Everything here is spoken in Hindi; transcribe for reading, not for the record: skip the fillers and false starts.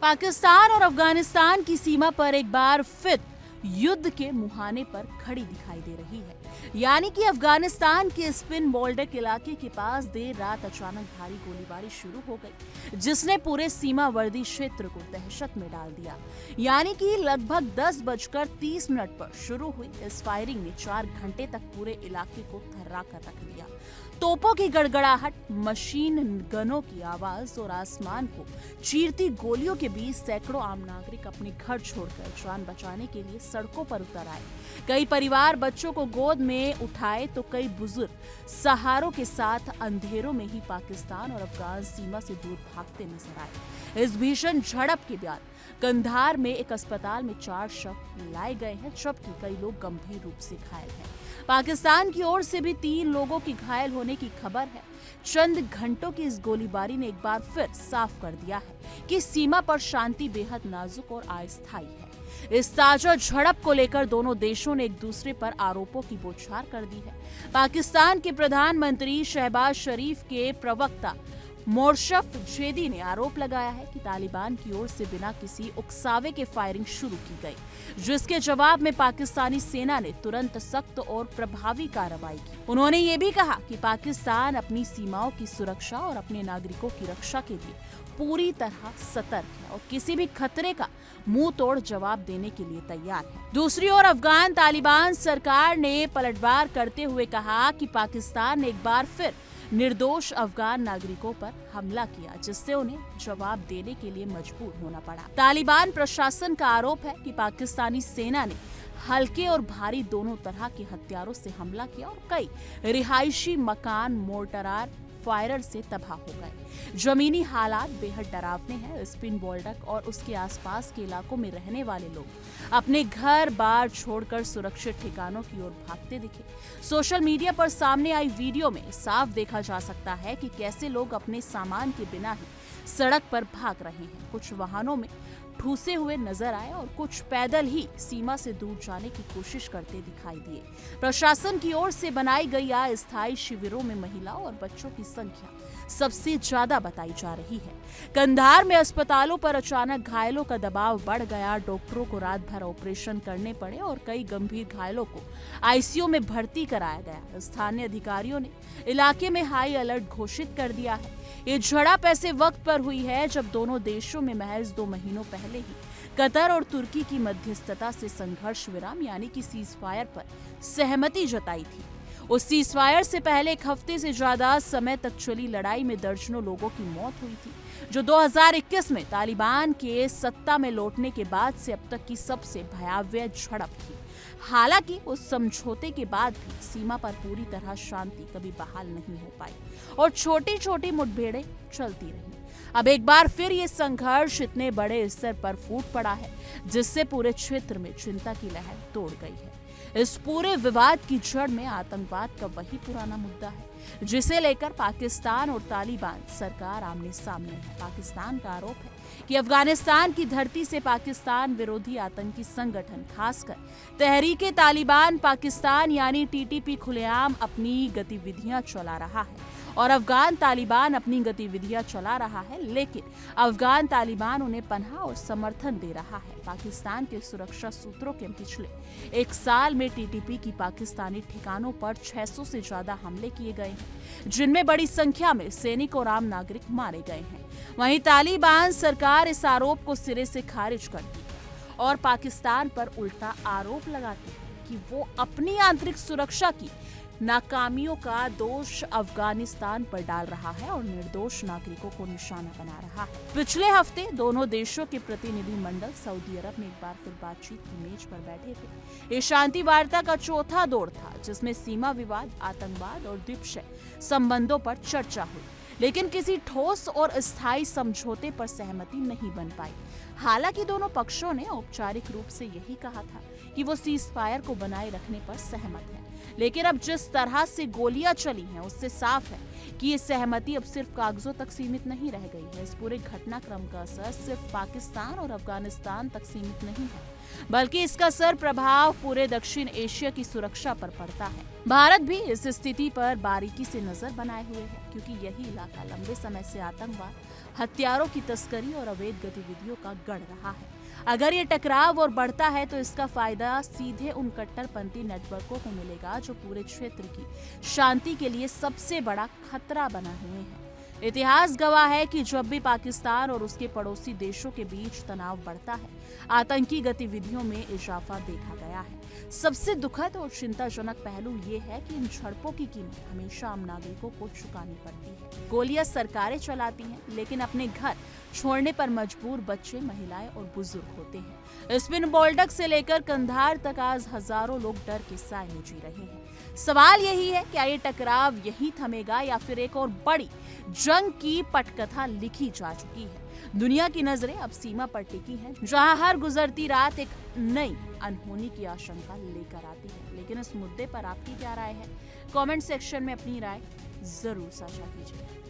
पाकिस्तान और अफगानिस्तान की सीमा पर एक बार फिर युद्ध के मुहाने पर खड़ी दिखाई दे रही है। यानी कि अफगानिस्तान के स्पिन बोल्डक इलाके के पास देर रात अचानक भारी गोलीबारी शुरू हो गई, जिसने पूरे सीमावर्ती क्षेत्र को दहशत में डाल दिया। यानी कि लगभग 10:30 पर शुरू हुई इस फायरिंग ने 4 घंटे तक पूरे इलाके को थर्रा कर रख दिया। तोपों की गड़गड़ाहट, मशीन गनों की आवाज और आसमान को चीरती गोलियों के बीच सैकड़ों आम नागरिक अपने घर छोड़कर जान बचाने के लिए सड़कों पर उतर आए। कई परिवार बच्चों को गोद में उठाए तो कई बुजुर्ग सहारों के साथ अंधेरों में ही पाकिस्तान और अफगान सीमा से दूर भागते नजर आए। इस भीषण झड़प के बाद कंधार में एक अस्पताल में 4 शव लाए गए हैं, जबकि कई लोग गंभीर रूप से घायल हैं। पाकिस्तान की ओर से भी 3 लोगों की घायल होने की खबर है। चंद घंटों की इस गोलीबारी ने एक बार फिर साफ कर दिया है कि सीमा पर शांति बेहद नाजुक और अस्थायी है। इस ताजा झड़प को लेकर दोनों देशों ने एक दूसरे पर आरोपों की बौछार कर दी है। पाकिस्तान के प्रधानमंत्री शहबाज शरीफ के प्रवक्ता मोर्शफ जेदी ने आरोप लगाया है कि तालिबान की ओर से बिना किसी उकसावे के फायरिंग शुरू की गई, जिसके जवाब में पाकिस्तानी सेना ने तुरंत सख्त और प्रभावी कार्रवाई की। उन्होंने ये भी कहा कि पाकिस्तान अपनी सीमाओं की सुरक्षा और अपने नागरिकों की रक्षा के लिए पूरी तरह सतर्क है और किसी भी खतरे का मुंह तोड़ जवाब देने के लिए तैयार है। दूसरी ओर अफगान तालिबान सरकार ने पलटवार करते हुए कहा कि पाकिस्तान ने एक बार फिर निर्दोष अफगान नागरिकों पर हमला किया, जिससे उन्हें जवाब देने के लिए मजबूर होना पड़ा। तालिबान प्रशासन का आरोप है कि पाकिस्तानी सेना ने हल्के और भारी दोनों तरह के हथियारों से हमला किया और कई रिहायशी मकान मोर्टार फायरर से तबाह हो गए। जमीनी हालात बेहद डरावने हैं। स्पिन बोल्डक और उसके आसपास के इलाकों में रहने वाले लोग अपने घर बार छोड़कर सुरक्षित ठिकानों की ओर भागते दिखे। सोशल मीडिया पर सामने आई वीडियो में साफ देखा जा सकता है कि कैसे लोग अपने सामान के बिना ही सड़क पर भाग रहे हैं। कुछ वाहनों में ठूसे हुए नजर आए और कुछ पैदल ही सीमा से दूर जाने की कोशिश करते दिखाई दिए। प्रशासन की ओर से बनाई गई अस्थायी शिविरों में महिलाओं और बच्चों की संख्या सबसे ज्यादा बताई जा रही है। कंधार में अस्पतालों पर अचानक घायलों का दबाव बढ़ गया। डॉक्टरों को रात भर ऑपरेशन करने पड़े और कई गंभीर घायलों को आईसीयू में भर्ती कराया गया। स्थानीय अधिकारियों ने इलाके में हाई अलर्ट घोषित कर दिया है। ये झड़प ऐसे वक्त पर हुई है जब दोनों देशों में महज 2 महीनों पहले ही कतर और तुर्की की मध्यस्थता से संघर्ष विराम यानी कि सीज फायर पर सहमति जताई थी। उस सीज फायर से पहले 1 हफ्ते से ज्यादा समय तक चली लड़ाई में दर्जनों लोगों की मौत हुई थी, जो 2021 में तालिबान के सत्ता में लौटने के बाद से अब तक की सबसे भयावह झड़प थी। हालांकि उस समझौते के बाद भी सीमा पर पूरी तरह शांति कभी बहाल नहीं हो पाई और छोटी छोटी मुठभेड़ें चलती रही। अब एक बार फिर ये संघर्ष इतने बड़े स्तर पर फूट पड़ा है, जिससे पूरे क्षेत्र में चिंता की लहर तोड़ गई है। इस पूरे विवाद की जड़ में आतंकवाद का वही पुराना मुद्दा है, जिसे लेकर पाकिस्तान और तालिबान सरकार आमने सामने है। पाकिस्तान का आरोप है कि अफगानिस्तान की धरती से पाकिस्तान विरोधी आतंकी संगठन खासकर तहरीके तालिबान पाकिस्तान यानी टीटीपी खुलेआम अपनी गतिविधियां चला रहा है और अफगान तालिबान अपनी गतिविधियां चला रहा है, लेकिन अफगान तालिबान उन्हें पनाह और समर्थन दे रहा है। पाकिस्तान के सुरक्षा सूत्रों के पिछले 1 साल में टीटीपी की पाकिस्तानी ठिकानों पर 600 से ज्यादा हमले किए गए हैं, जिनमें बड़ी संख्या में सैनिक और आम नागरिक मारे गए हैं। वहीं तालिबान सरकार इस आरोप को सिरे से खारिज करती है और पाकिस्तान पर उल्टा आरोप लगाती है कि वो अपनी आंतरिक सुरक्षा की नाकामियों का दोष अफगानिस्तान पर डाल रहा है और निर्दोष नागरिकों को निशाना बना रहा है। पिछले हफ्ते दोनों देशों के प्रतिनिधिमंडल सऊदी अरब में एक बार फिर बातचीत की मेज पर बैठे थे। ये शांति वार्ता का चौथा दौर था, जिसमें सीमा विवाद, आतंकवाद और द्विपक्षीय संबंधों पर चर्चा हुई, लेकिन किसी ठोस और स्थायी समझौते पर सहमति नहीं बन पाई। हालांकि दोनों पक्षों ने औपचारिक रूप से यही कहा था कि वो सीज फायर को बनाए रखने पर सहमत है, लेकिन अब जिस तरह से गोलियां चली हैं उससे साफ है कि ये सहमति अब सिर्फ कागजों तक सीमित नहीं रह गई है। इस पूरे घटनाक्रम का असर सिर्फ पाकिस्तान और अफगानिस्तान तक सीमित नहीं है, बल्कि इसका असर प्रभाव पूरे दक्षिण एशिया की सुरक्षा पर पड़ता है। भारत भी इस स्थिति पर बारीकी से नजर बनाए हुए है, क्योंकि यही इलाका लंबे समय से आतंकवाद हथियारों की तस्करी और अवैध गतिविधियों का गढ़ रहा है। अगर ये टकराव और बढ़ता है तो इसका फायदा सीधे उन कट्टरपंथी नेटवर्कों को मिलेगा जो पूरे क्षेत्र की शांति के लिए सबसे बड़ा खतरा बना हुए हैं। इतिहास गवाह है कि जब भी पाकिस्तान और उसके पड़ोसी देशों के बीच तनाव बढ़ता है, आतंकी गतिविधियों में इजाफा देखा गया है। सबसे दुखद और चिंताजनक पहलू ये है कि इन झड़पों की कीमत हमेशा आम नागरिकों को चुकानी पड़ती है। गोलियां सरकारें चलाती हैं, लेकिन अपने घर छोड़ने पर मजबूर बच्चे, महिलाएं और बुजुर्ग होते हैं। स्पिन बोल्डक से लेकर कंधार तक आज हजारों लोग डर के साए में जी रहे हैं। सवाल यही है, क्या ये टकराव यहीं थमेगा या फिर एक और बड़ी जंग की पटकथा लिखी जा चुकी है? दुनिया की नजरें अब सीमा पर टिकी हैं, जहां हर गुजरती रात एक नई अनहोनी की आशंका लेकर आती है। लेकिन इस मुद्दे पर आपकी क्या राय है? कमेंट सेक्शन में अपनी राय जरूर साझा कीजिए।